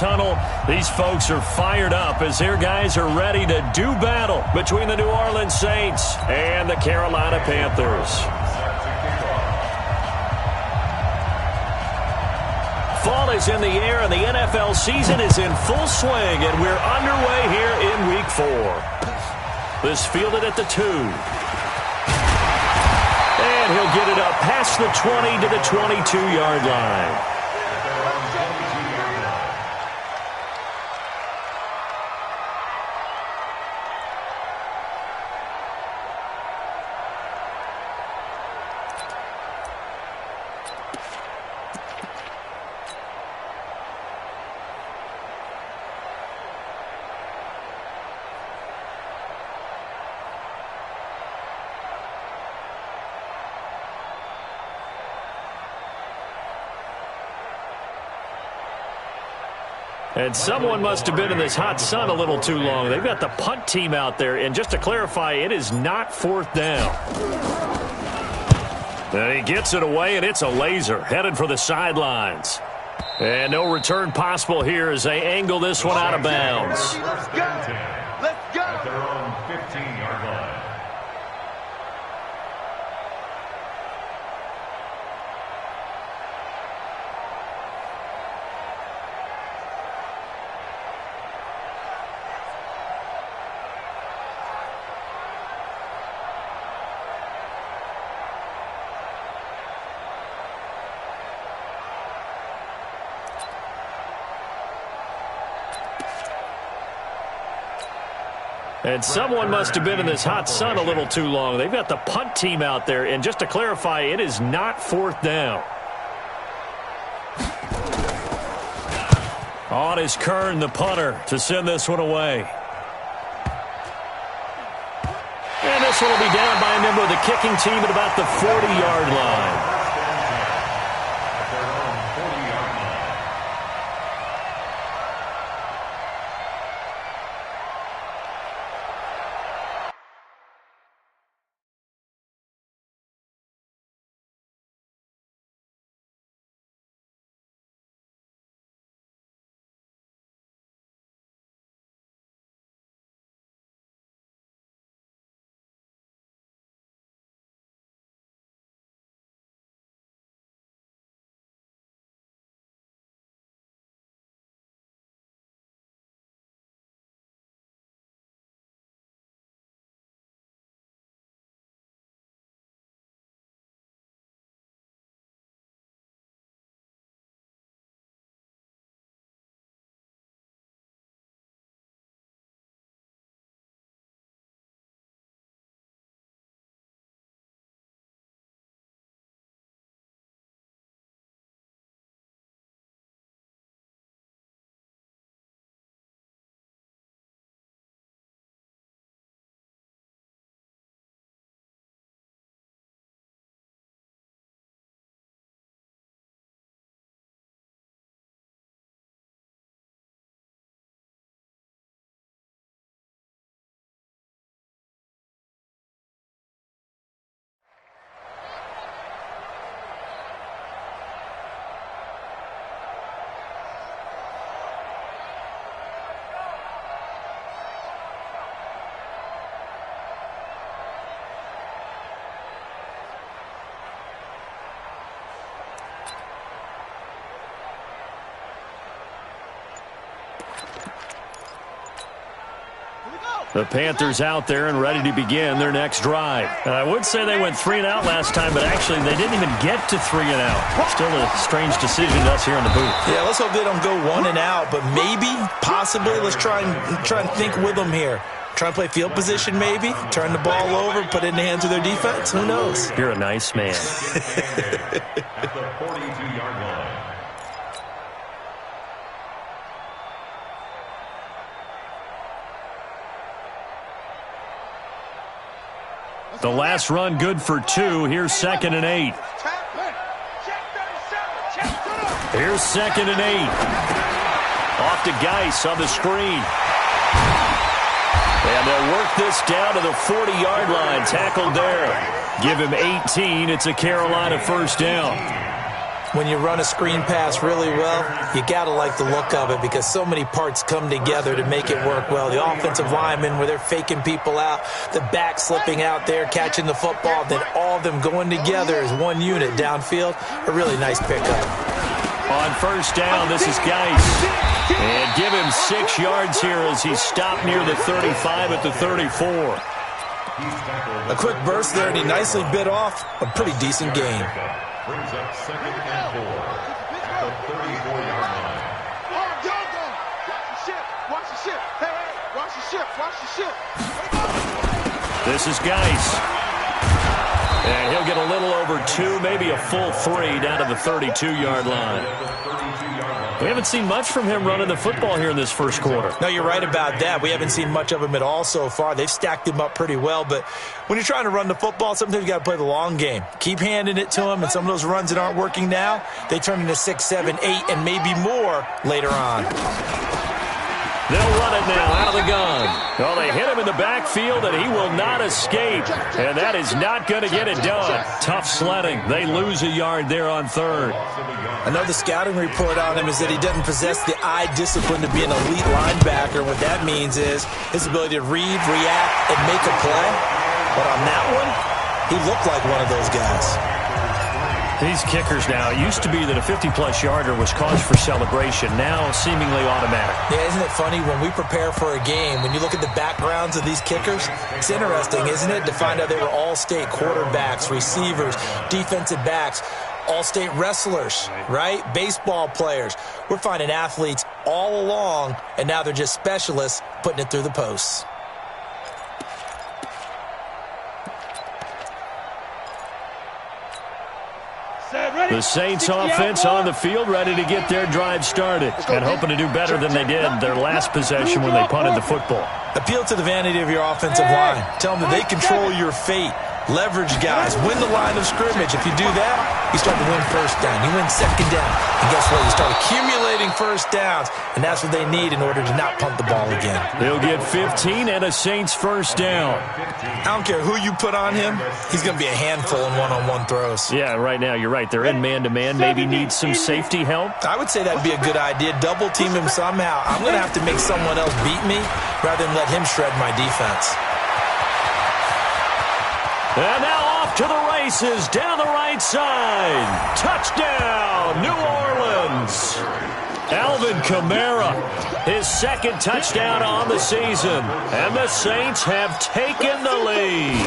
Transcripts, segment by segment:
tunnel. These folks are fired up as their guys are ready to do battle between the New Orleans Saints and the Carolina Panthers. Fall is in the air, and the NFL season is in full swing, and we're underway here in Week 4. This fielded at the 2. And he'll get it up past the 20 to the 22-yard line. And someone must have been in this hot sun a little too long. They've got the punt team out there. And just to clarify, it is not 4th down. And he gets it away, and it's a laser headed for the sidelines. And no return possible here as they angle this one out of bounds. Let's go. Let's go. At their own 15-yard line. And someone must have been in this hot sun a little too long. They've got the punt team out there. And just to clarify, it is not 4th down. On is Kern, the punter, to send this one away. And this one will be down by a member of the kicking team at about the 40-yard line. The Panthers out there and ready to begin their next drive. And I would say they went 3 and out last time, but actually they didn't even get to 3 and out. Still a strange decision to us here in the booth. Yeah, let's hope they don't go 1 and out, but maybe, possibly, let's try and think with them here. Try and play field position maybe, turn the ball over, put it in the hands of their defense. Who knows? You're a nice man. At the 42-yard line. The last run good for 2. Here's 2nd and 8. Here's 2nd and 8. Off to Geis on the screen. And they'll work this down to the 40-yard line. Tackled there. Give him 18. It's a Carolina 1st down. when you run a screen pass really well, you got to like the look of it because so many parts come together to make it work well. The offensive linemen, where they're faking people out, the back slipping out there, catching the football, then all of them going together as one unit downfield. A really nice pickup. On first down, this is Geis. And give him 6 yards here as he's stopped near the 35 at the 34. A quick burst there, and he nicely bit off a pretty decent gain. Brings up 2nd and 4 at the 34-yard line. Watch the ship. Hey, watch the ship. This is Geis. And he'll get a little over 2, maybe a full 3 down to the 32-yard line. We haven't seen much from him running the football here in this first quarter. No, you're right about that. We haven't seen much of him at all so far. They've stacked him up pretty well, but when you're trying to run the football, sometimes you got to play the long game. Keep handing it to him, and some of those runs that aren't working now, they turn into 6, 7, 8, and maybe more later on. They'll run it now out of the gun. Well, they hit him in the backfield, and he will not escape. And that is not going to get it done. Tough sledding. They lose a yard there on 3rd. I know the scouting report on him is that he doesn't possess the eye discipline to be an elite linebacker. What that means is his ability to read, react, and make a play. But on that one, he looked like one of those guys. These kickers now, it used to be that a 50-plus yarder was cause for celebration. Now, seemingly automatic. Yeah, isn't it funny? When we prepare for a game, when you look at the backgrounds of these kickers, it's interesting, isn't it, to find out they were all-state quarterbacks, receivers, defensive backs, all-state wrestlers, right? Baseball players. We're finding athletes all along, and now they're just specialists putting it through the posts. The Saints offense on the field, ready to get their drive started and hoping to do better than they did their last possession when they punted the football. Appeal to the vanity of your offensive line. Tell them that they control your fate. Leverage guys. Win the line of scrimmage. If you do that, you start to win first down. You win second down. And guess what? You start accumulating first downs, and that's what they need in order to not punt the ball again. They'll get 15 and a Saints first down. I don't care who you put on him. He's going to be a handful in one-on-one throws. Yeah, right now, you're right. They're in man-to-man. Maybe need some safety help. I would say that'd be a good idea. Double team him somehow. I'm going to have to make someone else beat me rather than let him shred my defense. And now off to the races, down the right side. Touchdown, New Orleans. Alvin Kamara, his 2nd touchdown on the season. And the Saints have taken the lead.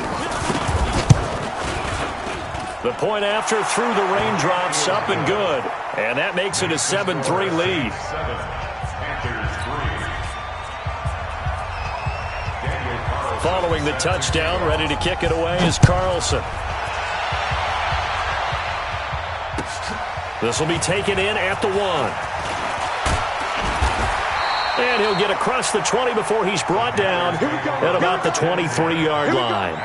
The point after through the raindrops, up and good. And that makes it a 7-3 lead. Following the touchdown, ready to kick it away is Carlson. This will be taken in at the 1. And he'll get across the 20 before he's brought down at about the 23-yard line.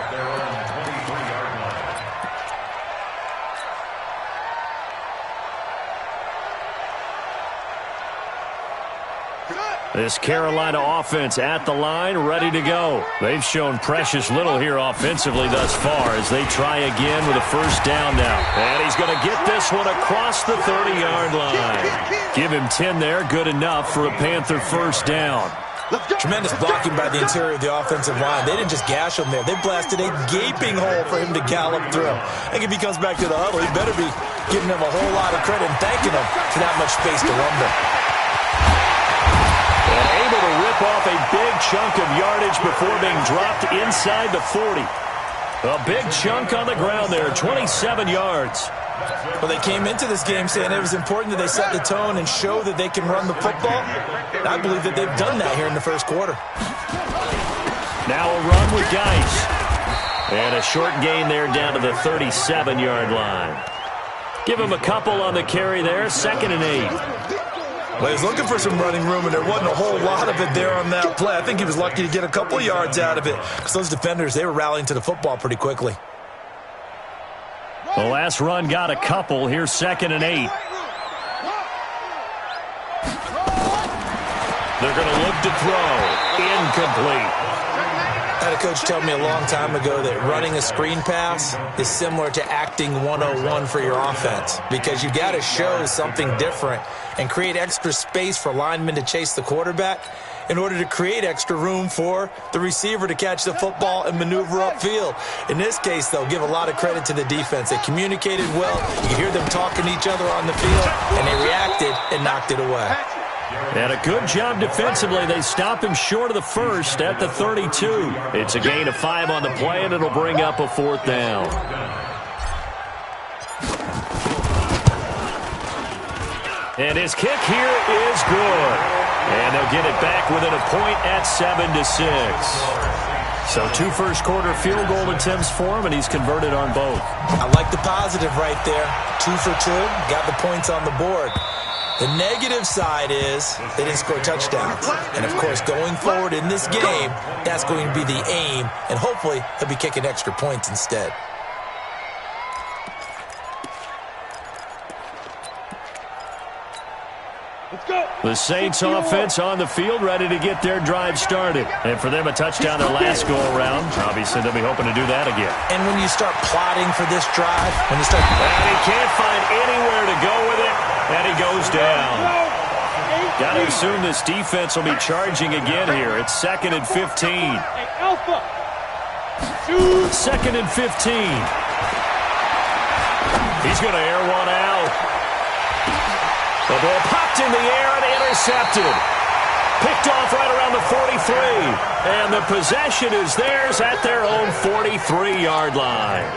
This Carolina offense at the line, ready to go. They've shown precious little here offensively thus far as they try again with a first down now. And he's going to get this one across the 30-yard line. Give him 10 there, good enough for a Panther first down. Tremendous blocking by the interior of the offensive line. They didn't just gash him there. They blasted a gaping hole for him to gallop through. I think if he comes back to the huddle, he better be giving him a whole lot of credit and thanking him for that much space to rumble. And able to rip off a big chunk of yardage before being dropped inside the 40. A big chunk on the ground there, 27 yards. Well, they came into this game saying it was important that they set the tone and show that they can run the football. And I believe that they've done that here in the first quarter. Now a run with Geis. And a short gain there down to the 37-yard line. Give him a couple on the carry there, 2nd and 8. Well, he's looking for some running room, and there wasn't a whole lot of it there on that play. I think he was lucky to get a couple yards out of it because those defenders, they were rallying to the football pretty quickly. The last run got a couple. Here's 2nd and 8. They're going to look to throw. Incomplete. Had a coach told me a long time ago that running a screen pass is similar to acting 101 for your offense, because you got to show something different and create extra space for linemen to chase the quarterback in order to create extra room for the receiver to catch the football and maneuver upfield. In this case, though, give a lot of credit to the defense. They communicated well. You could hear them talking to each other on the field, and they reacted and knocked it away. And a good job defensively. They stop him short of the first at the 32. It's a gain of 5 on the play, and it'll bring up a 4th down. And his kick here is good. And they'll get it back within a point at 7-6. So 2 first-quarter field goal attempts for him, and he's converted on both. I like the positive right there. 2 for 2, got the points on the board. The negative side is they didn't score touchdowns. And, of course, going forward in this game, that's going to be the aim, and hopefully he'll be kicking extra points instead. The Saints offense on the field, ready to get their drive started. And for them, a touchdown their last go-around. Obviously, they'll be hoping to do that again. And when you start plotting for this drive, when you start... And he can't find anywhere to go with it, and he goes down. Got to assume this defense will be charging again here. It's 2nd and 15. 2nd and 15. He's going to air one out. The ball popped in the air and intercepted. Picked off right around the 43. And the possession is theirs at their own 43-yard line.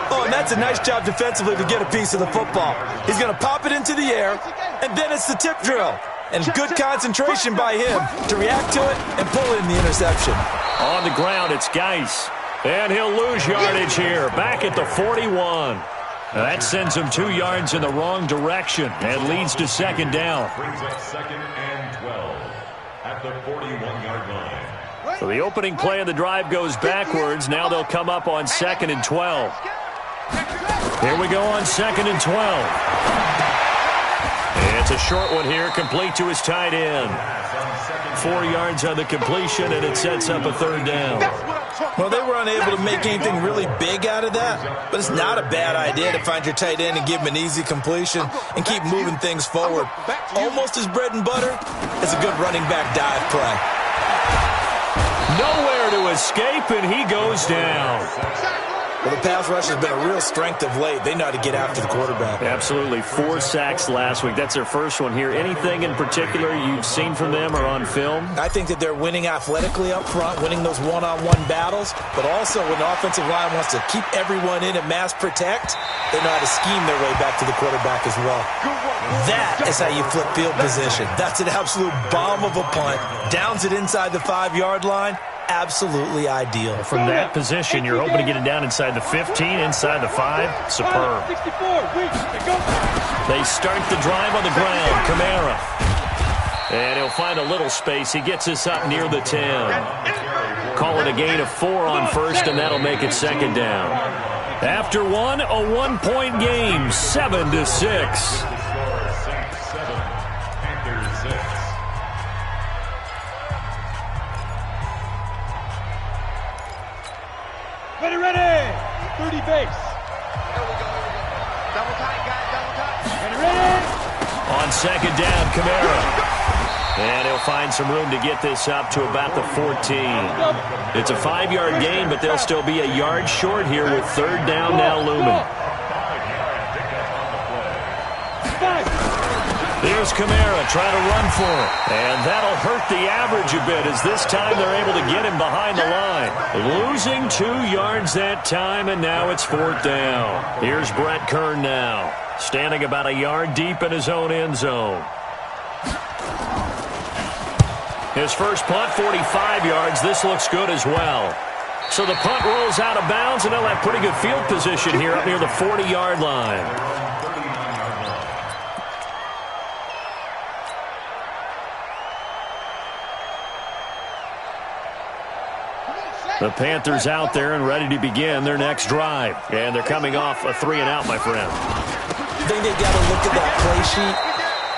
Oh, and that's a nice job defensively to get a piece of the football. He's going to pop it into the air, and then it's the tip drill. And good concentration by him to react to it and pull in the interception. On the ground, it's Geis. And he'll lose yardage here, back at the 41. That sends him 2 yards in the wrong direction and leads to 2nd down. Brings up 2nd and 12 at the 41-yard line. So the opening play of the drive goes backwards. Now they'll come up on 2nd and 12. Here we go on 2nd and 12. It's a short one here, complete to his tight end. 4 yards on the completion, and it sets up a 3rd down. Well, they were unable to make anything really big out of that, but it's not a bad idea to find your tight end and give him an easy completion and keep moving things forward. Almost his bread and butter is a good running back dive play. Nowhere to escape, and he goes down. Well, the pass rush has been a real strength of late. They know how to get after the quarterback. Absolutely. 4 sacks last week. That's their first one here. Anything in particular you've seen from them or on film? I think that they're winning athletically up front, winning those one-on-one battles, but also when the offensive line wants to keep everyone in and mass protect, they know how to scheme their way back to the quarterback as well. That is how you flip field position. That's an absolute bomb of a punt. Downs it inside the 5-yard line. Absolutely ideal. From that position, you're hoping to get it down inside the 15, inside the 5. Superb. They start the drive on the ground. Kamara. And he'll find a little space. He gets us up near the 10. Call it a gain of 4 on first, and that'll make it 2nd down. After one, a 1-point game, 7-6. Ready. 30 base. There we go. Double tight, guys, double tight. Ready. On 2nd down, Kamara. And he'll find some room to get this up to about the 14. It's a 5-yard gain, but they'll still be a yard short here with 3rd down now looming. Here's Kamara trying to run for it. And that'll hurt the average a bit as this time they're able to get him behind the line. Losing 2 yards that time, and now it's 4th down. Here's Brett Kern now, standing about a yard deep in his own end zone. His first punt, 45 yards. This looks good as well. So the punt rolls out of bounds, and they'll have pretty good field position here up near the 40-yard line. The Panthers out there and ready to begin their next drive. And they're coming off a 3-and-out, my friend. I think they got to look at that play sheet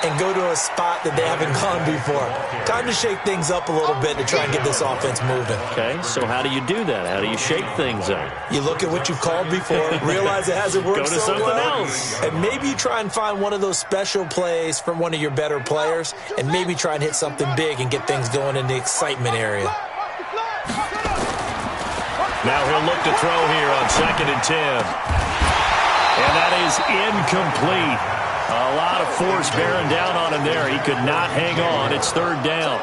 and go to a spot that they haven't gone before. Time to shake things up a little bit to try and get this offense moving. Okay, so how do you do that? How do you shake things up? You look at what you've called before, realize it hasn't worked Go to so something well, else. and maybe you try and find one of those special plays from one of your better players, and maybe try and hit something big and get things going in the excitement area. Now he'll look to throw here on 2nd and 10. And that is incomplete. A lot of force bearing down on him there. He could not hang on. It's 3rd down.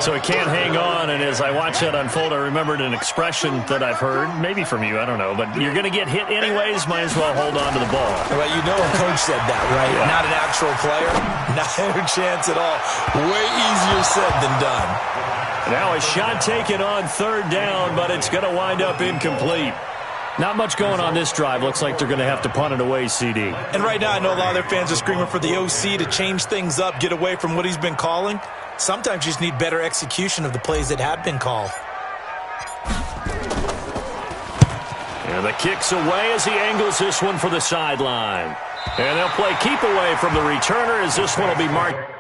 So he can't hang on, and as I watch that unfold, I remembered an expression that I've heard, maybe from you, I don't know, but you're going to get hit anyways, might as well hold on to the ball. Well, you know a coach said that, right? Yeah. Not an actual player. Not a chance at all. Way easier said than done. Now a shot taken on 3rd down, but it's going to wind up incomplete. Not much going on this drive. Looks like they're going to have to punt it away, CD. And right now I know a lot of their fans are screaming for the OC to change things up, get away from what he's been calling. Sometimes you just need better execution of the plays that have been called. And the kick's away as he angles this one for the sideline. And they'll play keep away from the returner as this one will be marked.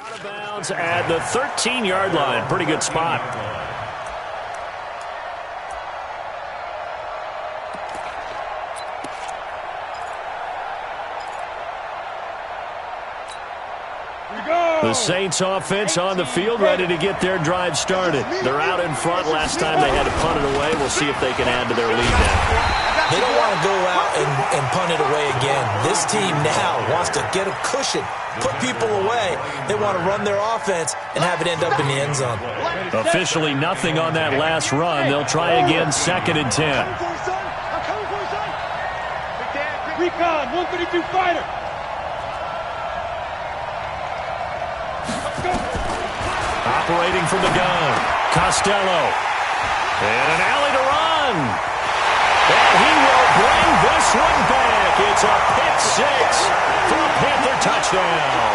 Out of bounds at the 13-yard line. Pretty good spot. The Saints offense on the field, ready to get their drive started. They're out in front. Last time they had to punt it away. We'll see if they can add to their lead now. They don't want to go out and punt it away again. This team now wants to get a cushion, put people away. They want to run their offense and have it end up in the end zone. Officially nothing on that last run. They'll try again, 2nd and 10. Recon, 132 fighter. Operating from the gun, Costello. And an alley to run. And he will bring this one back. It's a pick 6 for a Panther touchdown.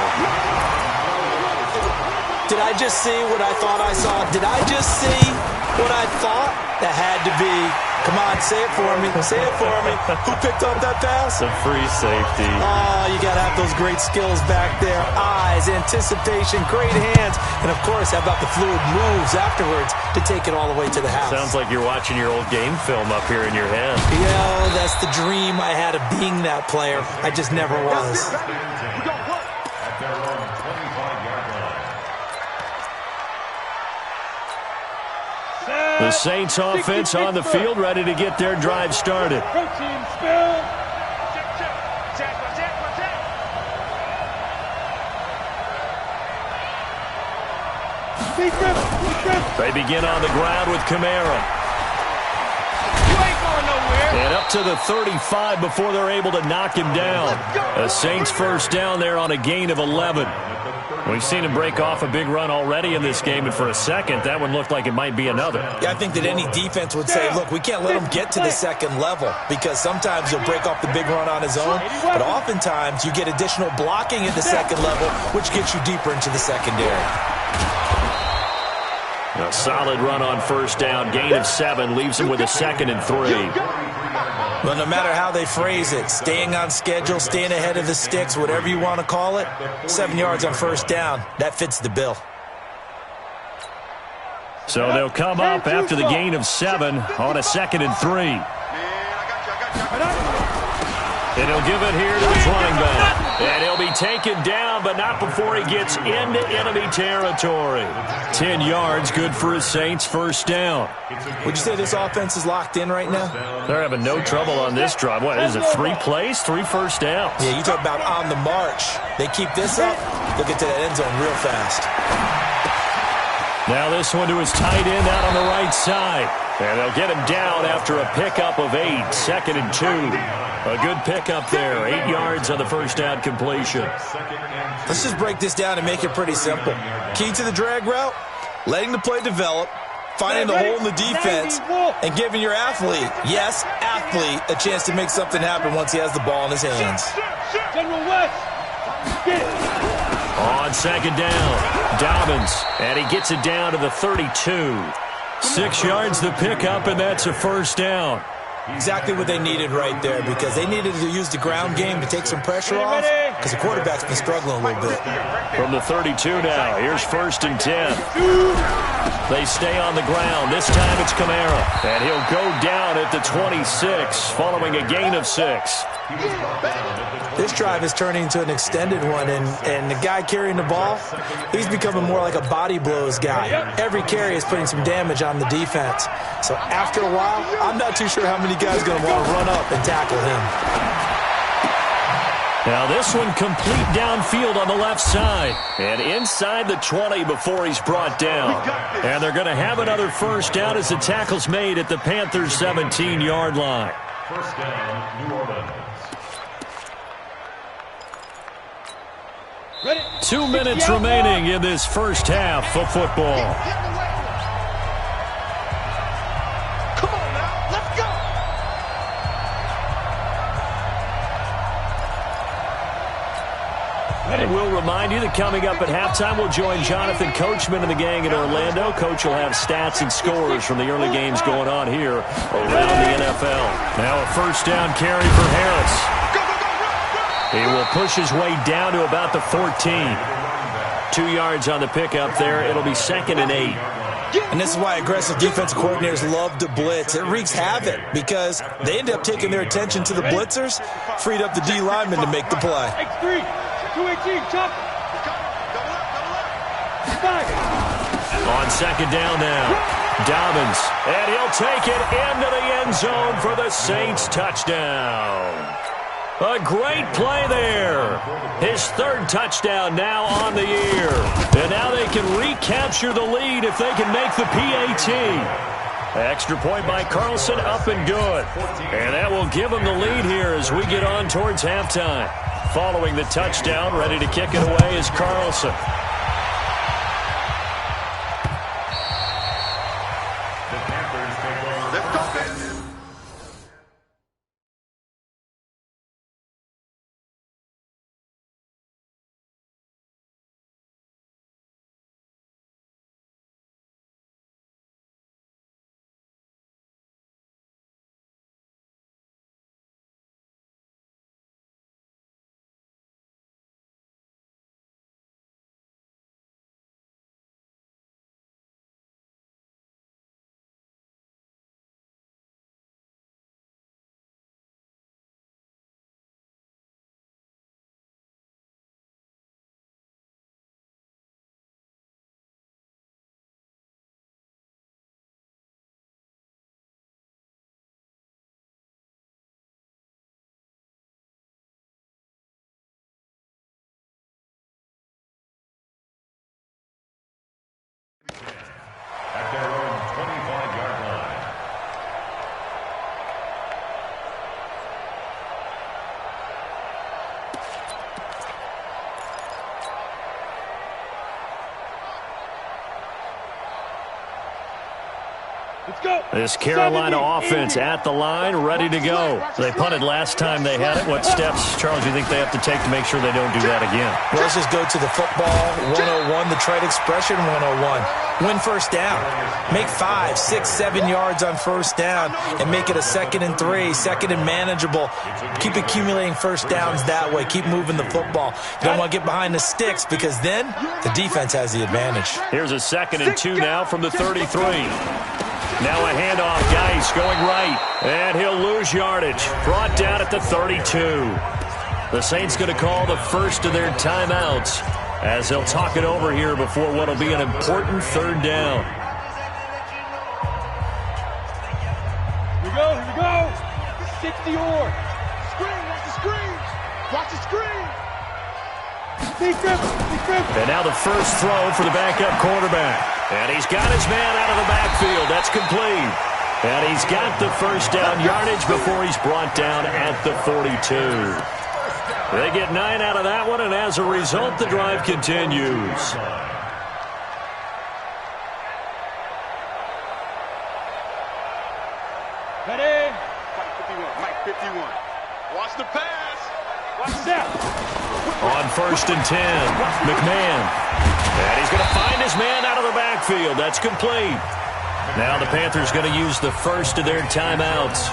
Did I just see what I thought I saw? Did I just see what I thought? That had to be. Come on, say it for me. Say it for me. Who picked up that pass? A free safety. Oh, you got to have those great skills back there. Eyes, anticipation, great hands. And, of course, how about the fluid moves afterwards to take it all the way to the house? Sounds like you're watching your old game film up here in your head. Yeah, that's the dream I had of being that player. I just never was. The Saints offense on the field, ready to get their drive started. Protein spill. They begin on the ground with Kamara. You ain't going nowhere. And up to the 35 before they're able to knock him down. A Saints first down there on a gain of 11. We've seen him break off a big run already in this game, and for a second, that one looked like it might be another. Yeah, I think that any defense would say, look, we can't let him get to the second level because sometimes he'll break off the big run on his own, but oftentimes you get additional blocking at the second level, which gets you deeper into the secondary. A solid run on first down, gain of 7, leaves him with a 2nd and 3. Well, no matter how they phrase it, staying on schedule, staying ahead of the sticks, whatever you want to call it, 7 yards on first down, that fits the bill. So they'll come up after the gain of 7 on a 2nd and 3. And he'll give it here to his running back. And he'll be taken down, but not before he gets into enemy territory. 10 yards, good for his Saints, first down. Would you say this offense is locked in right now? They're having no trouble on this drive. What is it, 3 plays, 3 first downs? Yeah, you talk about on the march. They keep this up, they'll get to that end zone real fast. Now this one to his tight end out on the right side. And they'll get him down after a pickup of 8, 2nd and 2. A good pickup there, 8 yards on the first down completion. Let's just break this down and make it pretty simple. Key to the drag route, letting the play develop, finding the hole in the defense, and giving your athlete, yes, athlete, a chance to make something happen once he has the ball in his hands. General West. Get. On 2nd down, Dobbins, and he gets it down to the 32. 6 yards the pickup, and that's a first down. Exactly what they needed right there, because they needed to use the ground game to take some pressure off, because the quarterback's been struggling a little bit. From the 32 now, here's 1st and 10. They stay on the ground. This time it's Kamara, and he'll go down at the 26 following a gain of 6. This drive is turning into an extended one, and the guy carrying the ball, he's becoming more like a body blows guy. Every carry is putting some damage on the defense. So after a while, I'm not too sure how many guys are going to want to run up and tackle him. Now this one complete downfield on the left side. And inside the 20 before he's brought down. And they're going to have another first down as the tackle's made at the Panthers' 17-yard line. First down, New Orleans. 2 minutes remaining in this first half of football. Come on now, let's go. And we'll remind you that coming up at halftime, we'll join Jonathan Coachman and the gang in Orlando. Coach will have stats and scores from the early games going on here around the NFL. Now a first down carry for Harris. He will push his way down to about the 14. 2 yards on the pickup there. It'll be 2nd and 8. And this is why aggressive defensive coordinators love to blitz. It wreaks havoc because they end up taking their attention to the blitzers, freed up the D lineman to make the play. X3, 218, chop. On 2nd down now, Dobbins, and he'll take it into the end zone for the Saints touchdown. A great play there. His 3rd touchdown now on the year. And now they can recapture the lead if they can make the PAT. Extra point by Carlson, up and good. And that will give them the lead here as we get on towards halftime. Following the touchdown, ready to kick it away is Carlson. At their own 25-yard line. Let's go. This Carolina offense at the line, ready to go. They punted last time they had it. What steps, Charles, do you think they have to take to make sure they don't do that again? Well, let's just go to the football 101, the trade expression 101. Win first down. Make 5, 6, 7 yards on first down and make it a 2nd and 3, 2nd and manageable. Keep accumulating first downs that way. Keep moving the football. You don't want to get behind the sticks because then the defense has the advantage. Here's a 2nd and 2 now from the 33. Now a handoff, Geis going right, and he'll lose yardage. Brought down at the 32. The Saints going to call the first of their timeouts as they'll talk it over here before what will be an important 3rd down. Here we go. 60 or. Screen, watch the screen. Watch the screen. Defense. And now the first throw for the backup quarterback. And he's got his man out of the backfield. That's complete. And he's got the first down yardage before he's brought down at the 42. They get 9 out of that one, and as a result, the drive continues. Ready? Mike 51. Watch the pass. Watch the snap. On 1st and 10, McMahon. And he's going to find his man out of the backfield. That's complete. Now the Panthers going to use the first of their timeouts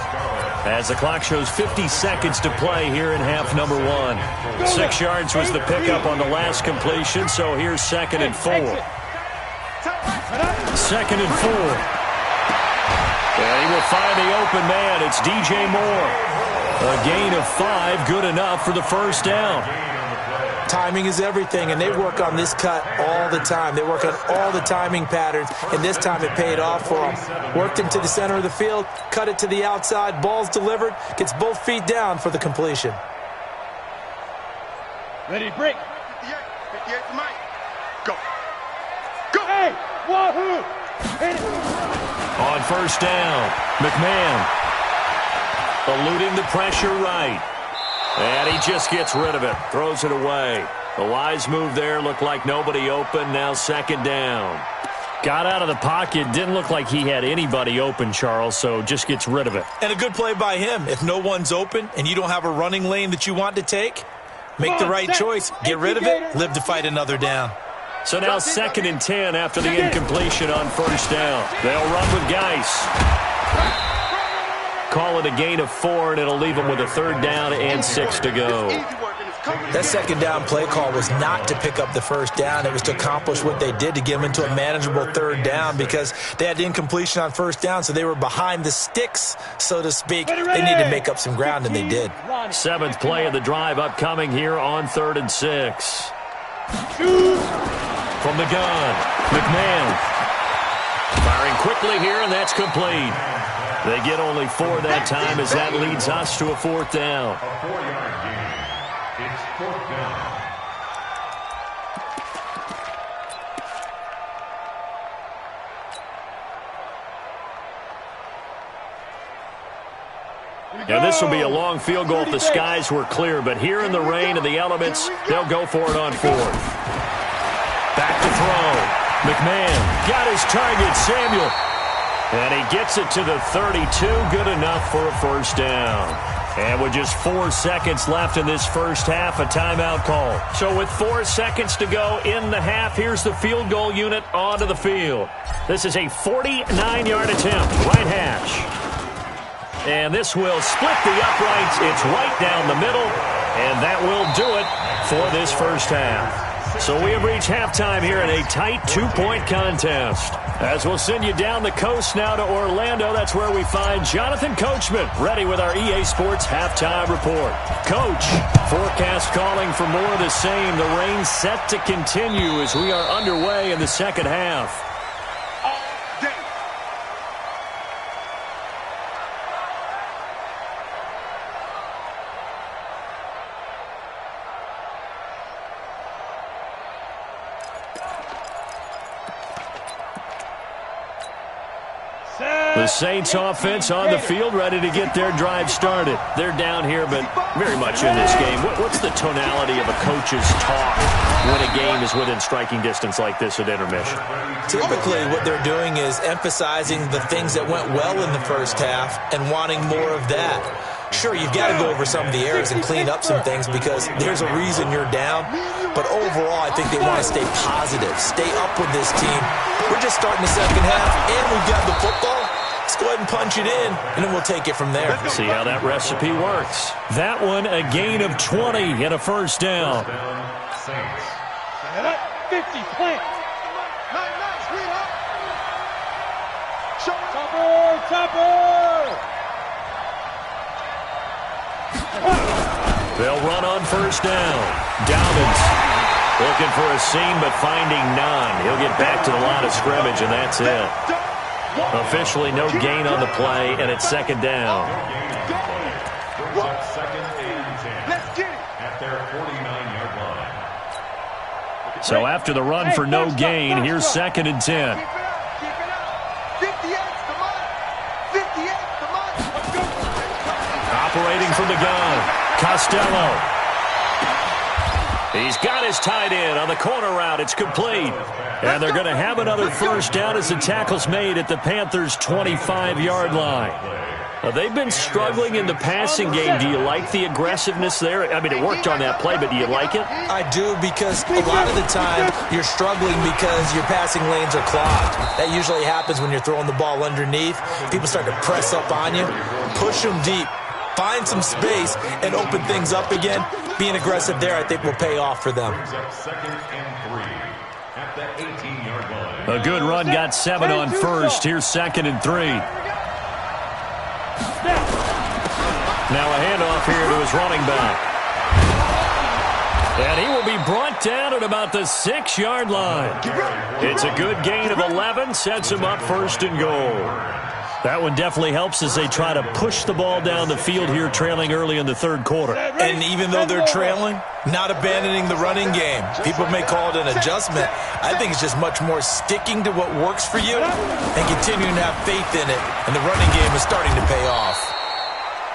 as the clock shows 50 seconds to play here in half number 1. 6 yards was the pickup on the last completion, so here's 2nd and 4. 2nd and 4. And he will find the open man. It's DJ Moore. A gain of 5, good enough for the first down. Timing is everything, and they work on this cut all the time. They work on all the timing patterns, and this time it paid off for them. Worked into the center of the field, cut it to the outside, ball's delivered, gets both feet down for the completion. Ready, break. 58 to Mike. Go. Go. Hey, wahoo. Hit it. On first down, McMahon eluding the pressure right. And he just gets rid of it, throws it away. A wise move there, looked like nobody open, now 2nd down. Got out of the pocket, didn't look like he had anybody open, Charles, so just gets rid of it. And a good play by him. If no one's open and you don't have a running lane that you want to take, make the right choice, get rid of it, live to fight another down. So now 2nd and 10 after the incompletion on first down. They'll run with Geis. Call it a gain of 4, and it'll leave them with a 3rd down and 6 to go. That 2nd down play call was not to pick up the first down. It was to accomplish what they did, to get them into a manageable 3rd down, because they had the incompletion on first down, so they were behind the sticks, so to speak. They needed to make up some ground, and they did. 7th play of the drive upcoming here on 3rd and 6. From the gun, McMahon. Firing quickly here, and that's complete. They get only 4 that time as that leads us to a 4th down. A 4-yard gain. It's 4th down. And this will be a long field goal if the skies were clear, but here in the rain and the elements, they'll go for it on 4th. Back to throw. McMahon got his target, Samuel. And he gets it to the 32, good enough for a first down. And with just 4 seconds left in this first half, a timeout call. So with 4 seconds to go in the half, here's the field goal unit onto the field. This is a 49-yard attempt, right hash. And this will split the uprights. It's right down the middle, and that will do it for this first half. So we have reached halftime here in a tight 2-point contest. As we'll send you down the coast now to Orlando, that's where we find Jonathan Coachman, ready with our EA Sports halftime report. Coach, forecast calling for more of the same. The rain set to continue as we are underway in the second half. The Saints offense on the field, ready to get their drive started. They're down here, but very much in this game. What's the tonality of a coach's talk when a game is within striking distance like this at intermission? Typically, what they're doing is emphasizing the things that went well in the first half and wanting more of that. Sure, you've got to go over some of the errors and clean up some things because there's a reason you're down. But overall, I think they want to stay positive, stay up with this team. We're just starting the second half, and we've got the football. Let's go ahead and punch it in, and then we'll take it from there. See how that recipe works. That one, a gain of 20 and a first down. 50, plant. Nice, sweetheart. Topper. They'll run on first down. Dobbins looking for a seam, but finding none. He'll get back to the line of scrimmage, and that's it. Officially no gain on the play, and it's second down. Let's get it. At their 49-yard line. So after the run for no gain, here's 2nd and 10. Keep it up. 58's the money. 58's the money. Operating from the gun, Costello. He's got his tight end on the corner route. It's complete. And they're going to have another first down as the tackle's made at the Panthers' 25-yard line. They've been struggling in the passing game. Do you like the aggressiveness there? I mean, it worked on that play, but do you like it? I do, because a lot of the time you're struggling because your passing lanes are clogged. That usually happens when you're throwing the ball underneath. People start to press up on you, push them deep, find some space, and open things up again. Being aggressive there, I think, will pay off for them. A good run got 7 on first. Here's 2nd and 3. Now a handoff here to his running back. And he will be brought down at about the 6-yard line. It's a good gain of 11, sets him up 1st and goal. That one definitely helps as they try to push the ball down the field here, trailing early in the 3rd quarter. And even though they're trailing, not abandoning the running game. People may call it an adjustment. I think it's just much more sticking to what works for you and continuing to have faith in it. And the running game is starting to pay off.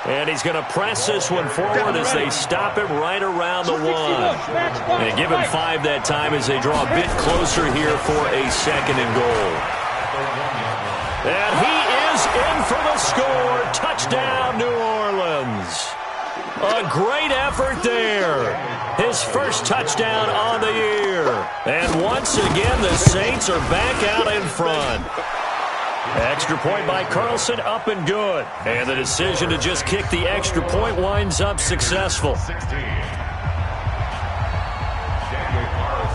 And he's going to press this one forward as they stop him right around the 1. And give him 5 that time as they draw a bit closer here for a 2nd and goal. And he is in for the score. Touchdown, New Orleans. A great effort there. His first touchdown on the year. And once again, the Saints are back out in front. Extra point by Carlson, up and good. And the decision to just kick the extra point winds up successful.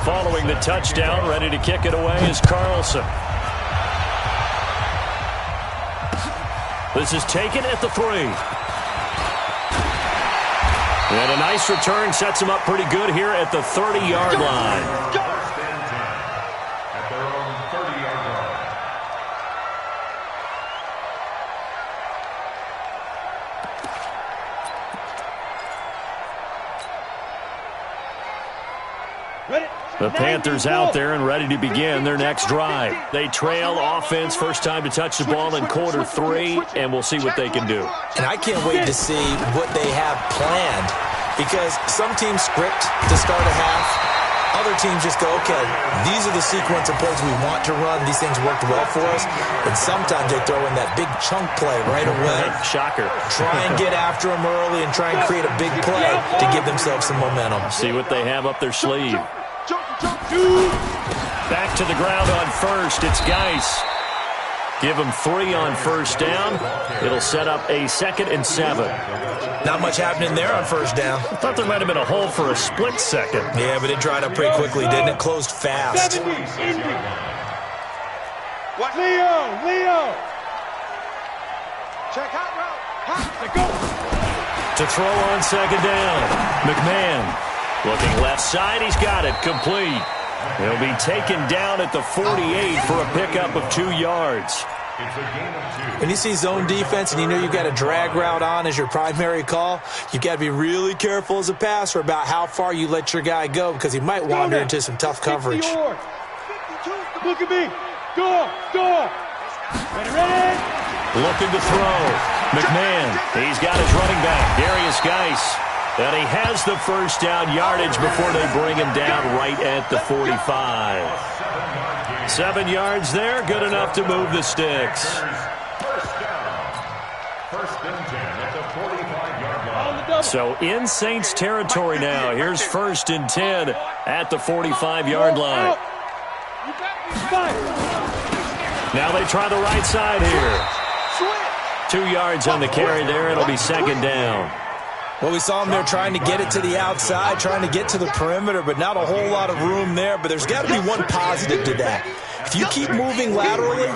Following the touchdown, ready to kick it away is Carlson. This is taken at the 3. And a nice return sets him up pretty good here at the 30-yard line. The Panthers out there and ready to begin their next drive. They trail offense, first time to touch the ball in quarter 3, and we'll see what they can do. And I can't wait to see what they have planned, because some teams script to start a half. Other teams just go, okay, these are the sequence of plays we want to run. These things worked well for us. And sometimes they throw in that big chunk play right away. Shocker. Try and get after them early and try and create a big play to give themselves some momentum. See what they have up their sleeve. Back to the ground on first. It's Geis. Give him 3 on first down. It'll set up a 2nd and 7. Not much happening there on first down. I thought there might have been a hole for a split second. Yeah, but it dried up pretty quickly, didn't it? Closed fast. What? Leo. Check out route. Go. To throw on 2nd down. McMahon. Looking left side, he's got it, complete. He'll be taken down at the 48 for a pickup of 2 yards. When you see zone defense and you know you've got a drag route on as your primary call, you've got to be really careful as a passer about how far you let your guy go, because he might wander into some tough coverage. Look at me. Go. Ready. Looking to throw. McMahon, he's got his running back, Darius Geis. And he has the first down yardage before they bring him down right at the 45. 7 yards there, good enough to move the sticks. So in Saints territory now. Here's 1st and 10 at the 45-yard line. Now they try the right side here. 2 yards on the carry there. It'll be 2nd down. Well, we saw him there trying to get it to the outside, trying to get to the perimeter, but not a whole lot of room there. But there's got to be one positive to that. If you keep moving laterally,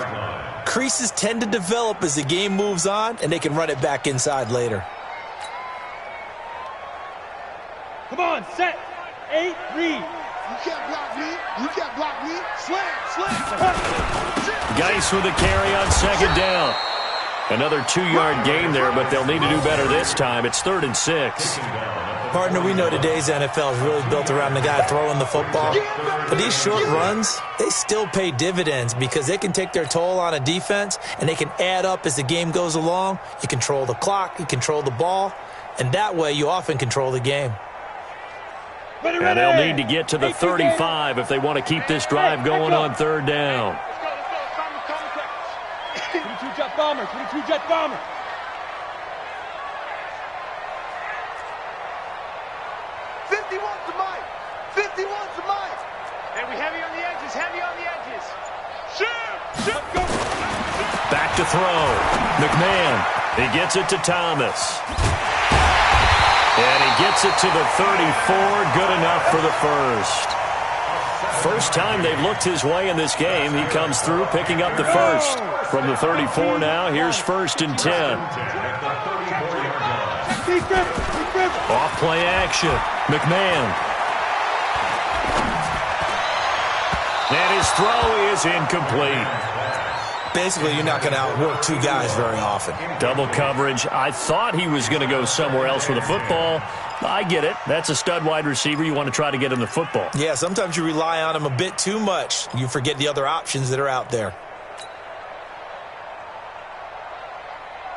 creases tend to develop as the game moves on, and they can run it back inside later. Come on, set. 8, read. You can't block me. Slam. Geis with a carry on 2nd down. Another 2-yard gain there, but they'll need to do better this time. It's 3rd and 6. Partner, we know today's NFL is really built around the guy throwing the football. But these short runs, they still pay dividends because they can take their toll on a defense, and they can add up as the game goes along. You control the clock, you control the ball, and that way you often control the game. And they'll need to get to the 35 if they want to keep this drive going on 3rd down. 22 jet bomber. throw. McMahon, he gets it to Thomas. And he gets it to the 34. Good enough for the first. First time they've looked his way in this game. He comes through picking up the first. From the 34 now, here's 1st and 10. Off play action. McMahon. And his throw is incomplete. Basically, you're not going to outwork two guys very often. Double coverage. I thought he was going to go somewhere else with the football. I get it. That's a stud wide receiver. You want to try to get him the football. Yeah, sometimes you rely on him a bit too much. You forget the other options that are out there.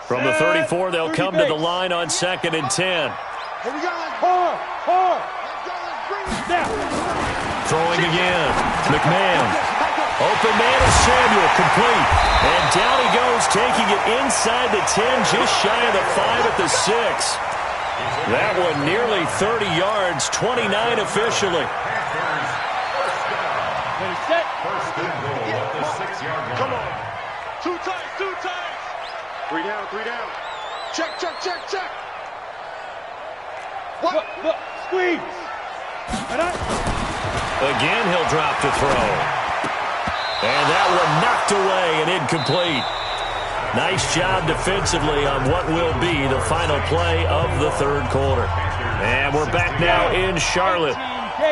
From the 34, they'll come to the line on 2nd and 10. Here we go. Hard. Throwing again. McMahon. Open man is Samuel. Complete. And down he goes, taking it inside the 10, just shy of the 5 at the 6. That one nearly 30 yards, 29 officially. Set. First and goal at the 6-yard line. Come on. Two times. 3 down. Check. What? Squeeze. Again, he'll drop to throw. And that one knocked away and incomplete. Nice job defensively on what will be the final play of the 3rd quarter. And we're back now in Charlotte.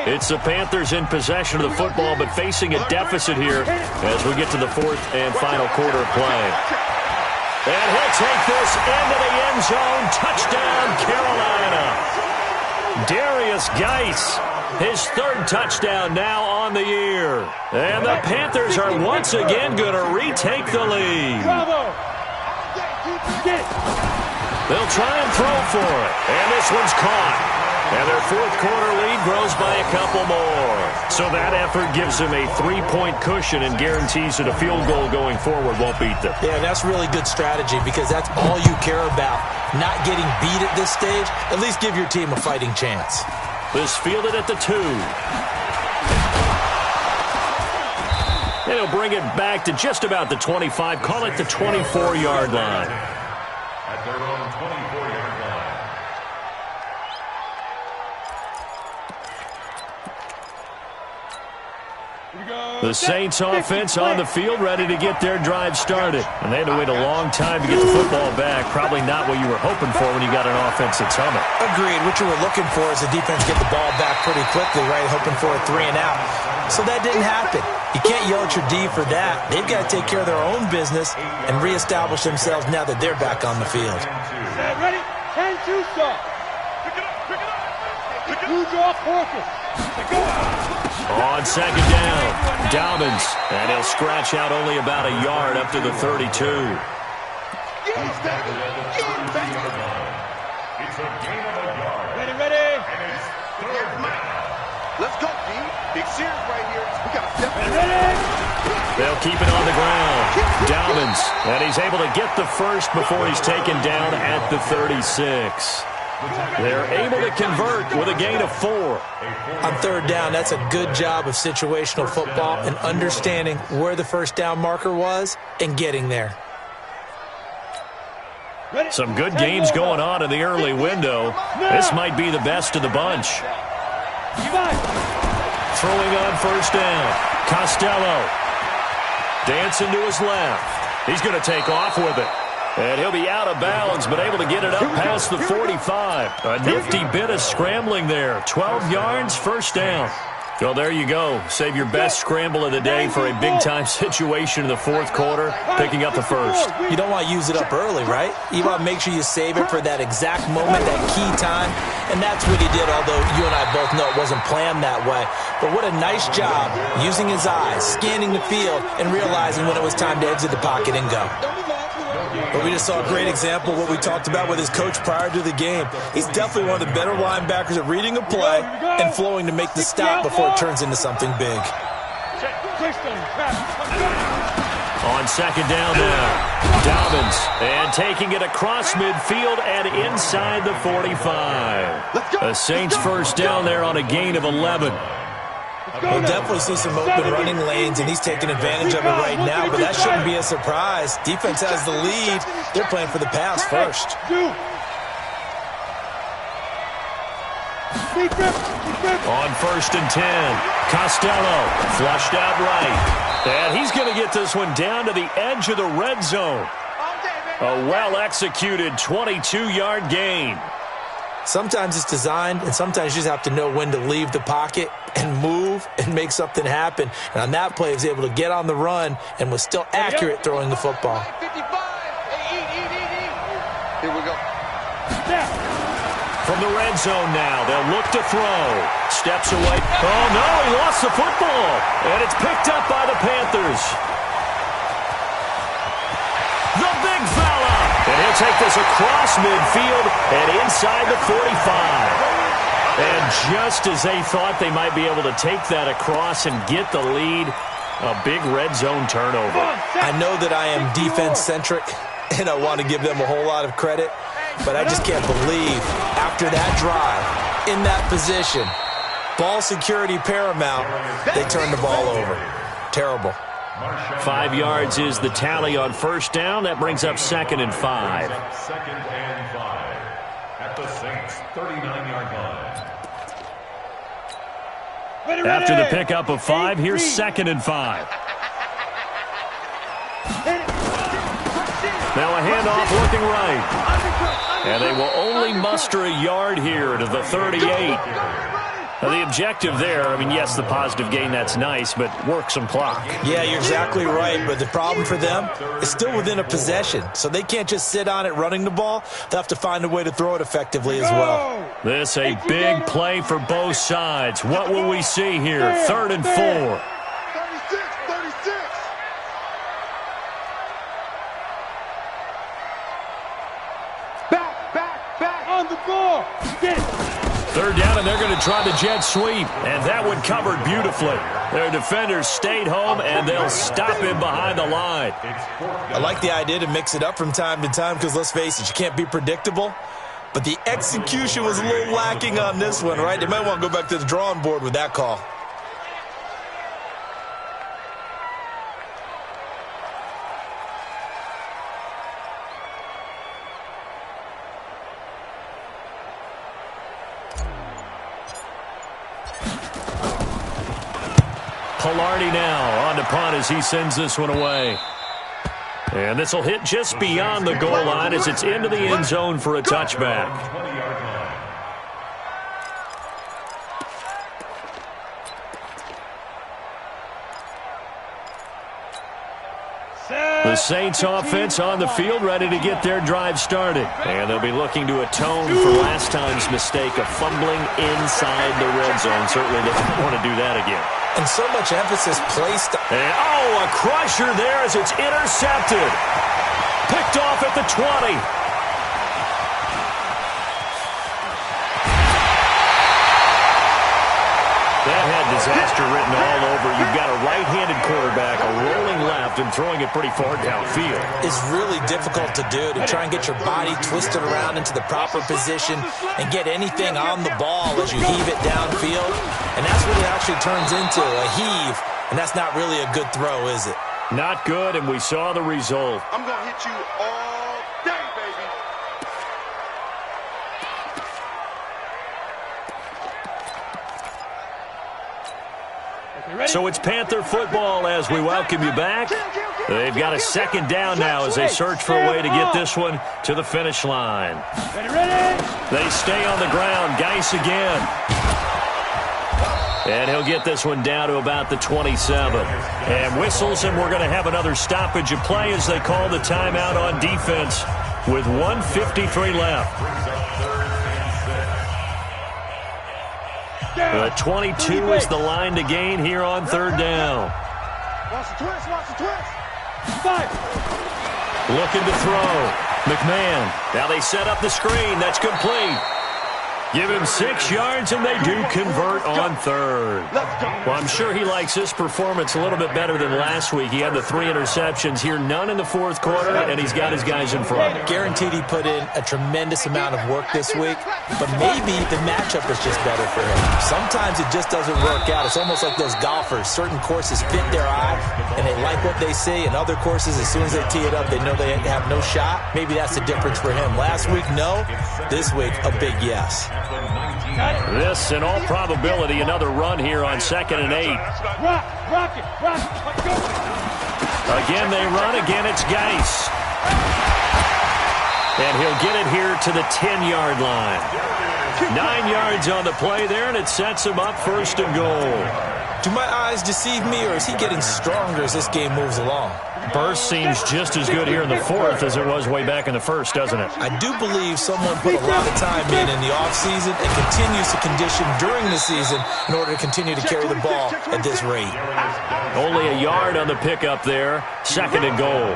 It's the Panthers in possession of the football, but facing a deficit here as we get to the 4th and final quarter of play. And he'll take this into the end zone. Touchdown, Carolina. Darius Geis, his 3rd touchdown now on the year. And the Panthers are once again going to retake the lead. They'll try and throw for it. And this one's caught. And their 4th quarter lead grows by a couple more. So that effort gives them a 3-point cushion and guarantees that a field goal going forward won't beat them. Yeah, that's really good strategy because that's all you care about. Not getting beat at this stage. At least give your team a fighting chance. This fielded at the 2. And he'll bring it back to just about the 25. Call it the 24-yard line. At their own 24-yard line. The Saints offense on the field, ready to get their drive started. And they had to wait a long time to get the football back. Probably not what you were hoping for when you got an offense that's humming. Agreed. What you were looking for is the defense get the ball back pretty quickly, right? Hoping for a 3 and out. So that didn't happen. You can't yell at your D for that. They've got to take care of their own business and reestablish themselves now that they're back on the field. Ready? 10-2 start. Pick it up. Lose your focus. On 2nd down, Dobbins, and he'll scratch out only about a yard up to the 32. It's a gain of a yard. Ready. And it's 3rd down. Let's go, D. Big series right here. We got to step in. They'll keep it on the ground. Dobbins, and he's able to get the first before he's taken down at the 36. They're able to convert with a gain of 4. On 3rd down, that's a good job of situational football and understanding where the 1st down marker was and getting there. Some good games going on in the early window. This might be the best of the bunch. Throwing on 1st down. Costello. Dancing to his left. He's going to take off with it. And he'll be out of bounds, but able to get it up past the 45. A nifty bit of scrambling there. 12 yards, 1st down. Well, there you go. Save your best scramble of the day for a big-time situation in the 4th quarter, picking up the first. You don't want to use it up early, right? You want to make sure you save it for that exact moment, that key time. And that's what he did, although you and I both know it wasn't planned that way. But what a nice job using his eyes, scanning the field, and realizing when it was time to exit the pocket and go. But we just saw a great example of what we talked about with his coach prior to the game. He's definitely one of the better linebackers at reading a play and flowing to make the stop before it turns into something big. On 2nd down now, Dobbins, and taking it across midfield and inside the 45. The Saints 1st down there on a gain of 11. We'll definitely see some open running lanes, and he's taking advantage of it right now, but that shouldn't be a surprise. Defense has the lead. They're playing for the pass first. On 1st and 10, Costello flushed out right. And he's going to get this one down to the edge of the red zone. A well-executed 22-yard gain. Sometimes it's designed, and sometimes you just have to know when to leave the pocket and move and make something happen. And on that play, he was able to get on the run and was still accurate throwing the football. Here we go. From the red zone now, they'll look to throw. Steps away. Oh, no, he lost the football. And it's picked up by the Panthers. The big fella. And he'll take this across midfield and inside the 45. And just as they thought they might be able to take that across and get the lead, a big red zone turnover. I know that I am defense-centric, and I want to give them a whole lot of credit, but I just can't believe after that drive, in that position, ball security paramount, they turned the ball over. Terrible. 5 yards is the tally on 1st down. That brings up 2nd and 5. 2nd and 5 at the Saints' 39-yard line. After the pickup of 5, here's 2nd and 5. Now a handoff looking right. And they will only muster a yard here to the 38. Now the objective there, I mean, yes, the positive gain, that's nice, but work some clock. Yeah, you're exactly right, but the problem for them is still within a possession, so they can't just sit on it running the ball. They'll have to find a way to throw it effectively as well. This a big play for both sides. What will we see here? 3rd and 4. 36. Back on the ball. Get it. 3rd down, and they're going to try the jet sweep. And that one covered beautifully. Their defenders stayed home, and they'll stop him behind the line. I like the idea to mix it up from time to time because, let's face it, you can't be predictable. But the execution was a little lacking on this one, right? They might want to go back to the drawing board with that call. Pilardi now on to punt as he sends this one away. And this will hit just beyond the goal line as it's into the end zone for a touchback. The Saints offense on the field, ready to get their drive started. And they'll be looking to atone for last time's mistake of fumbling inside the red zone. Certainly doesn't want to do that again. And so much emphasis placed. And, a crusher there as it's intercepted. Picked off at the 20. That had disaster written all over. You've got a right-handed quarterback, a rolling left, and throwing it pretty far downfield. It's really difficult to do, to try and get your body twisted around into the proper position and get anything on the ball as you heave it downfield. And that's what it actually turns into, a heave. And that's not really a good throw, is it? Not good, and we saw the result. I'm going to hit you all day, baby. So it's Panther football as we welcome you back. They've got a 2nd down now as they search for a way to get this one to the finish line. They stay on the ground. Geis again. And he'll get this one down to about the 27. And whistles, and we're going to have another stoppage of play as they call the timeout on defense with 1:53 left. The 22 is the line to gain here on 3rd down. Watch the twist, watch the twist. 5. Looking to throw. McMahon. Now they set up the screen. That's complete. Give him 6 yards, and they do convert on third. Well, I'm sure he likes this performance a little bit better than last week. He had the 3 interceptions here, none in the fourth quarter, and he's got his guys in front. Guaranteed he put in a tremendous amount of work this week, but maybe the matchup is just better for him. Sometimes it just doesn't work out. It's almost like those golfers. Certain courses fit their eye, and they like what they see, and other courses, as soon as they tee it up, they know they have no shot. Maybe that's the difference for him. Last week, no. This week, a big yes. This, in all probability, another run here on 2nd and 8. Rock it. Again, they run. Again, it's Geis. And he'll get it here to the 10-yard line. 9 yards on the play there, and it sets him up 1st and goal. Do my eyes deceive me, or is he getting stronger as this game moves along? Burst seems just as good here in the 4th as it was way back in the 1st, doesn't it? I do believe someone put a lot of time in the offseason and continues to condition during the season in order to continue to carry the ball at this rate. Only a yard on the pickup there. 2nd and goal.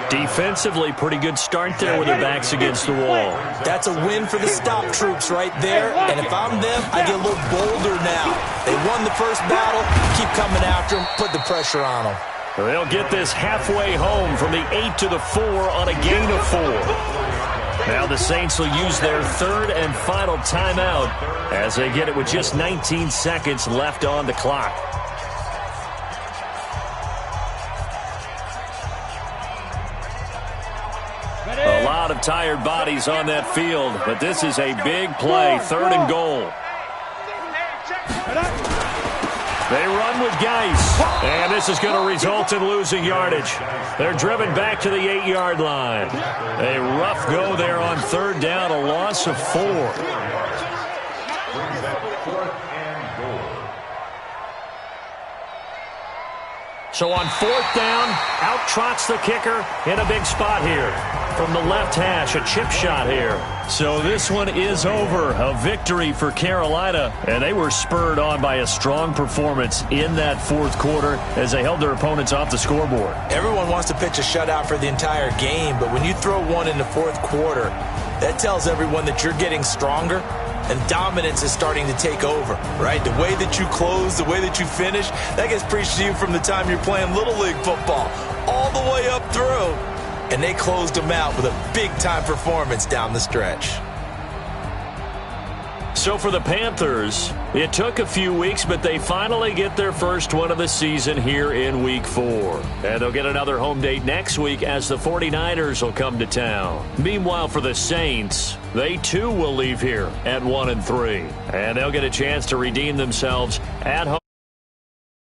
Defensively, pretty good start there with their backs against the wall. That's a win for the stop troops right there. And if I'm them, I get a little bolder now. They won the first battle. Keep coming after them. Put the pressure on them. They'll get this halfway home from the 8 to the 4 on a gain of 4. Now the Saints will use their 3rd and final timeout as they get it with just 19 seconds left on the clock. A lot of tired bodies on that field, but this is a big play, 3rd and goal. They run with Geis, and this is going to result in losing yardage. They're driven back to the 8-yard line. A rough go there on 3rd down, a loss of 4. So on 4th down, out trots the kicker in a big spot here. From the left hash, a chip shot here. So this one is over. A victory for Carolina, and they were spurred on by a strong performance in that 4th quarter as they held their opponents off the scoreboard. Everyone wants to pitch a shutout for the entire game, but when you throw one in the 4th quarter, that tells everyone that you're getting stronger and dominance is starting to take over, right? The way that you close, the way that you finish, that gets preached to you from the time you're playing Little League football all the way up through. And they closed them out with a big-time performance down the stretch. So for the Panthers, it took a few weeks, but they finally get their first one of the season here in Week 4. And they'll get another home date next week as the 49ers will come to town. Meanwhile, for the Saints, they too will leave here at 1-3. And they'll get a chance to redeem themselves at home.